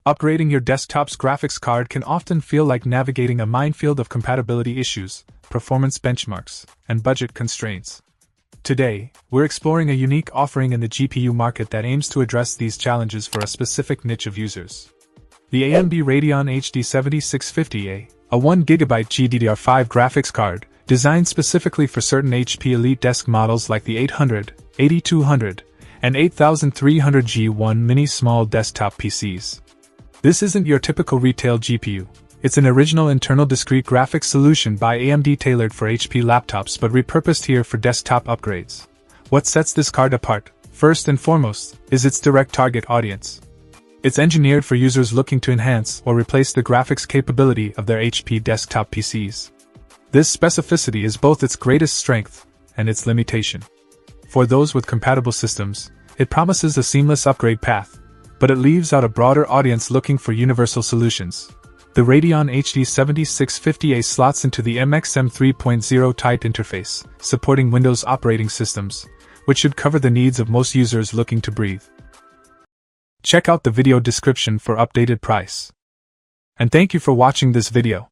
Upgrading your desktop's graphics card can often feel like navigating a minefield of compatibility issues, performance benchmarks, and budget constraints. Today, we're exploring a unique offering in the GPU market that aims to address these challenges for a specific niche of users. The AMD Radeon HD 7650A, a 1GB GDDR5 graphics card, designed specifically for certain HP EliteDesk models like the 800, 8200, and 8300G1 mini small desktop PCs. This isn't your typical retail GPU. It's an original internal discrete graphics solution by AMD tailored for HP laptops but repurposed here for desktop upgrades. What sets this card apart, first and foremost, is its direct target audience. It's engineered for users looking to enhance or replace the graphics capability of their HP desktop PCs. This specificity is both its greatest strength and its limitation. For those with compatible systems, it promises a seamless upgrade path, but it leaves out a broader audience looking for universal solutions. The Radeon HD 7650A slots into the MXM 3.0 tight interface, supporting Windows operating systems, which should cover the needs of most users looking to breathe. Check out the video description for updated price. And thank you for watching this video.